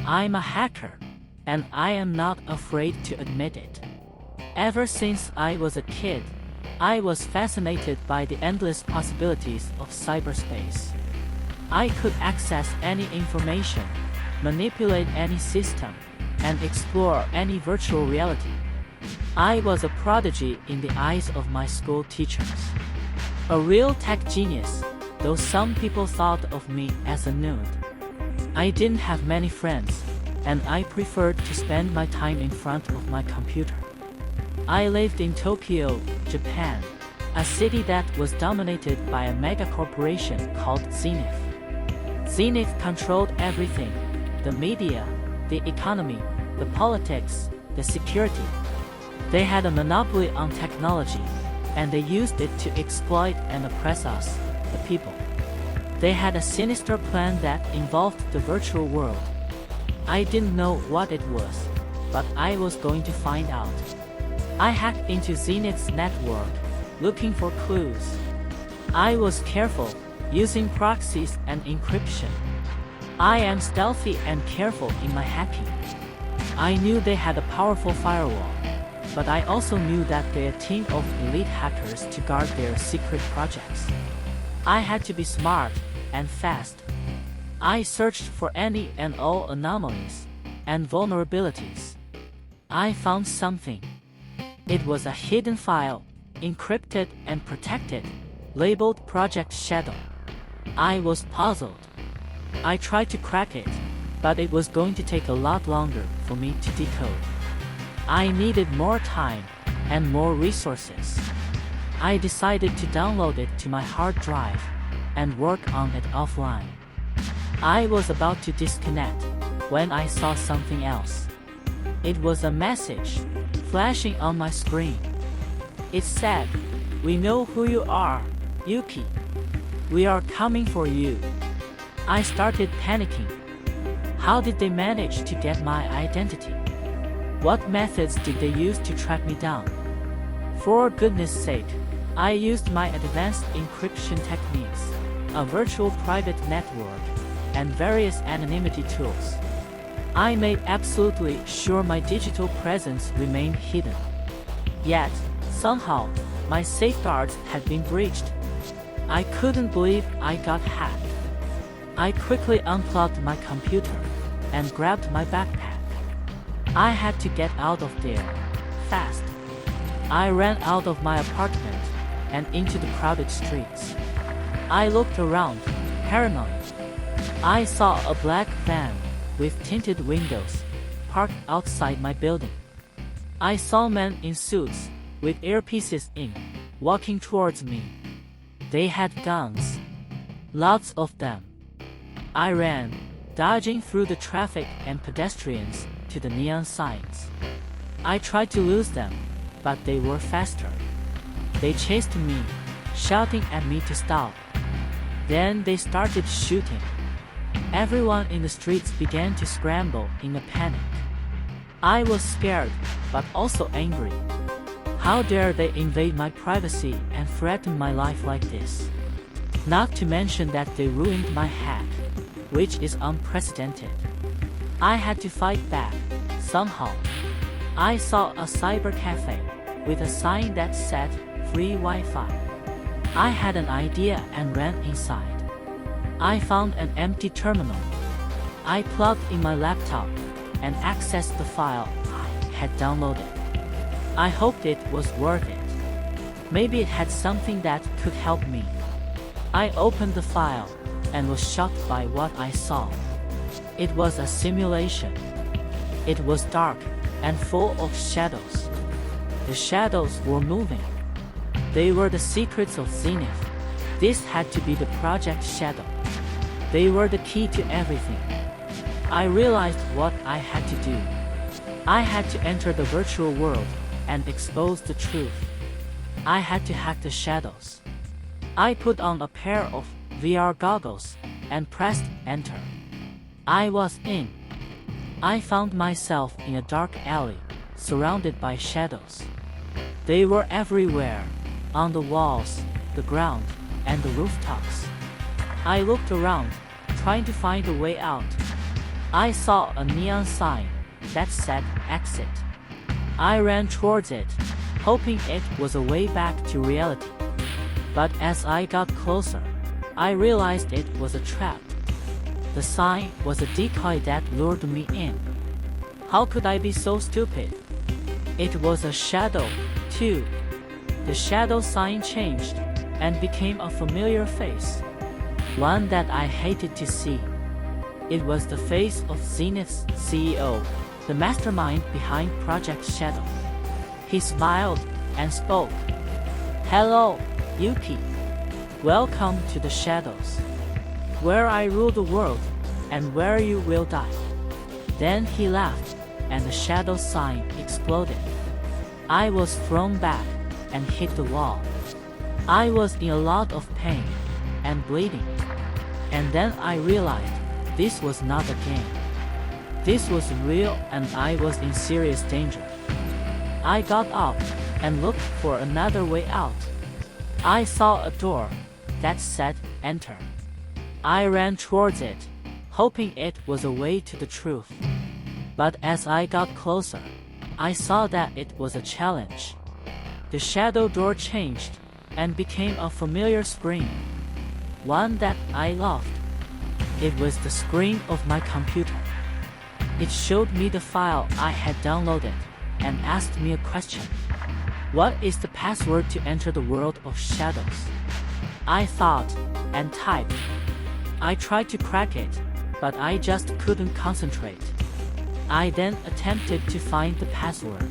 I'm a hacker, and I am not afraid to admit it. Ever since I was a kid, I was fascinated by the endless possibilities of cyberspace. I could access any information, manipulate any system, and explore any virtual reality. I was a prodigy in the eyes of my school teachers. A real tech genius, though some people thought of me as a nerd. I didn't have many friends, and I preferred to spend my time in front of my computer. I lived in Tokyo, Japan, a city that was dominated by a mega corporation called Zenith. Zenith controlled everything: the media, the economy, the politics, the security. They had a monopoly on technology, and they used it to exploit and oppress us, the people. They had a sinister plan that involved the virtual world. I didn't know what it was, but I was going to find out. I hacked into Zenith's network, looking for clues. I was careful, using proxies and encryption. I am stealthy and careful in my hacking. I knew they had a powerful firewall, but I also knew that they had a team of elite hackers to guard their secret projects. I had to be smart and fast. I searched for any and all anomalies and vulnerabilities. I found something. It was a hidden file, encrypted and protected, labeled Project Shadow. I was puzzled. I tried to crack it, but it was going to take a lot longer for me to decode. I needed more time and more resources. I decided to download it to my hard drive and work on it offline. I was about to disconnect when I saw something else. It was a message flashing on my screen. It said, "We know who you are, Yuki. We are coming for you." I started panicking. How did they manage to get my identity? What methods did they use to track me down? For goodness sake, I used my advanced encryption techniques, a virtual private network, and various anonymity tools. I made absolutely sure my digital presence remained hidden. Yet, somehow, my safeguards had been breached. I couldn't believe I got hacked. I quickly unplugged my computer and grabbed my backpack. I had to get out of there, fast. I ran out of my apartment and into the crowded streets. I looked around, paranoid. I saw a black van with tinted windows parked outside my building. I saw men in suits with earpieces in, walking towards me. They had guns. Lots of them. I ran, dodging through the traffic and pedestrians to the neon signs. I tried to lose them, but they were faster. They chased me, shouting at me to stop. Then they started shooting. Everyone in the streets began to scramble in a panic. I was scared, but also angry. How dare they invade my privacy and threaten my life like this? Not to mention that they ruined my hack, which is unprecedented. I had to fight back, somehow. I saw a cyber cafe with a sign that said free Wi-Fi. I had an idea and ran inside. I found an empty terminal. I plugged in my laptop and accessed the file I had downloaded. I hoped it was worth it. Maybe it had something that could help me. I opened the file and was shocked by what I saw. It was a simulation. It was dark and full of shadows. The shadows were moving. They were the secrets of Zenith. This had to be the Project Shadow. They were the key to everything. I realized what I had to do. I had to enter the virtual world and expose the truth. I had to hack the shadows. I put on a pair of VR goggles and pressed enter. I was in. I found myself in a dark alley, surrounded by shadows. They were everywhere, on the walls, the ground, and the rooftops. I looked around, trying to find a way out. I saw a neon sign that said exit. I ran towards it, hoping it was a way back to reality. But as I got closer, I realized it was a trap. The sign was a decoy that lured me in. How could I be so stupid? It was a shadow, too. The shadow sign changed and became a familiar face, one that I hated to see. It was the face of Zenith's CEO, the mastermind behind Project Shadow. He smiled and spoke. "Hello, Yuki. Welcome to the shadows, where I rule the world and where you will die." Then he laughed, and the shadow sign exploded. I was thrown back and hit the wall. I was in a lot of pain and bleeding. And then I realized this was not a game. This was real and I was in serious danger. I got up and looked for another way out. I saw a door that said enter. I ran towards it, hoping it was a way to the truth. But as I got closer, I saw that it was a challenge. The shadow door changed and became a familiar screen, one that I loved. It was the screen of my computer. It showed me the file I had downloaded and asked me a question. What is the password to enter the world of shadows? I thought and typed. I tried to crack it, but I just couldn't concentrate. I then attempted to find the password.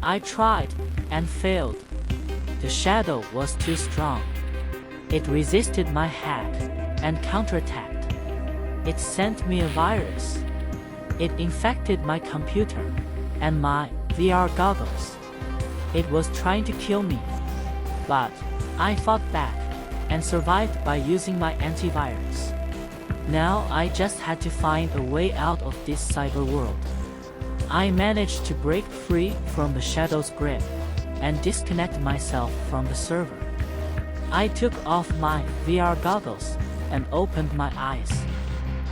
I tried and failed. The shadow was too strong. It resisted my hack and counterattacked. It sent me a virus. It infected my computer and my VR goggles. It was trying to kill me. But I fought back and survived by using my antivirus. Now I just had to find a way out of this cyber world. I managed to break free from the shadow's grip and disconnect myself from the server. I took off my VR goggles and opened my eyes.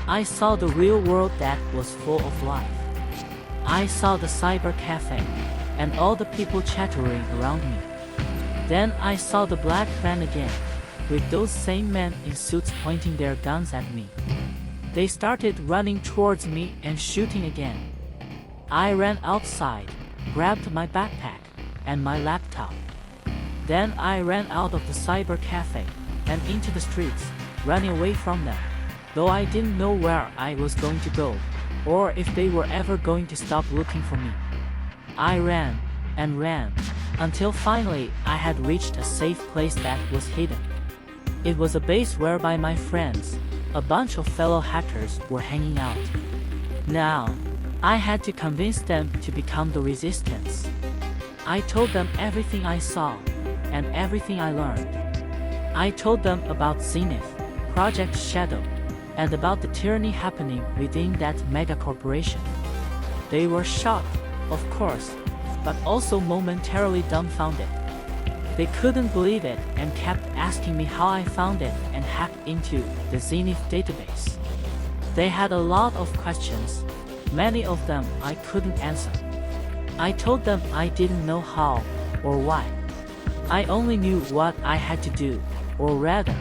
I saw the real world that was full of life. I saw the cyber cafe and all the people chattering around me. Then I saw the black van again, with those same men in suits pointing their guns at me. They started running towards me and shooting again. I ran outside, grabbed my backpack and my laptop. Then I ran out of the cyber cafe and into the streets, running away from them, though I didn't know where I was going to go, or if they were ever going to stop looking for me. I ran and ran, until finally I had reached a safe place that was hidden. It was a base whereby my friends, a bunch of fellow hackers, were hanging out. Now, I had to convince them to become the resistance. I told them everything I saw and everything I learned. I told them about Zenith, Project Shadow, and about the tyranny happening within that mega corporation. They were shocked, of course, but also momentarily dumbfounded. They couldn't believe it and kept asking me how I found it and hacked into the Zenith database. They had a lot of questions, many of them I couldn't answer. I told them I didn't know how or why. I only knew what I had to do, or rather,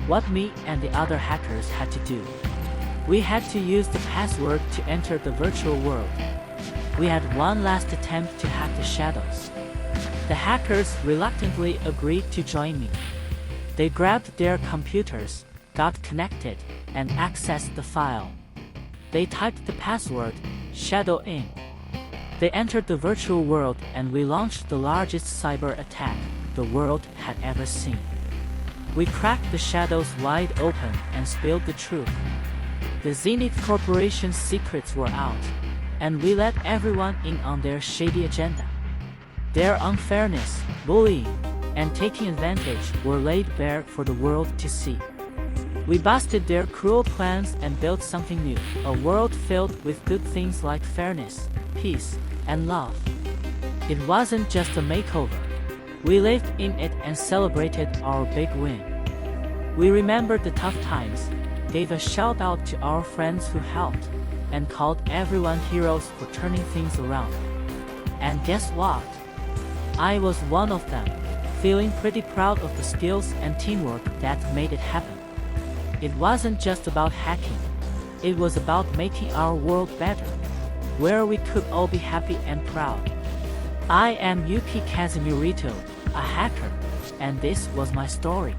what me and the other hackers had to do. We had to use the password to enter the virtual world. We had one last attempt to hack the shadows. The hackers reluctantly agreed to join me. They grabbed their computers, got connected, and accessed the file. They typed the password, Shadow in. They entered the virtual world and we launched the largest cyber attack the world had ever seen. We cracked the shadows wide open and spilled the truth. The Zenith Corporation's secrets were out, and we let everyone in on their shady agenda. Their unfairness, bullying, and taking advantage were laid bare for the world to see. We busted their cruel plans and built something new, a world filled with good things like fairness, peace, and love. It wasn't just a makeover. We lived in it and celebrated our big win. We remembered the tough times, gave a shout out to our friends who helped, and called everyone heroes for turning things around. And guess what? I was one of them, feeling pretty proud of the skills and teamwork that made it happen. It wasn't just about hacking. It was about making our world better, where we could all be happy and proud. I am Yuki Kazumirito, a hacker, and this was my story.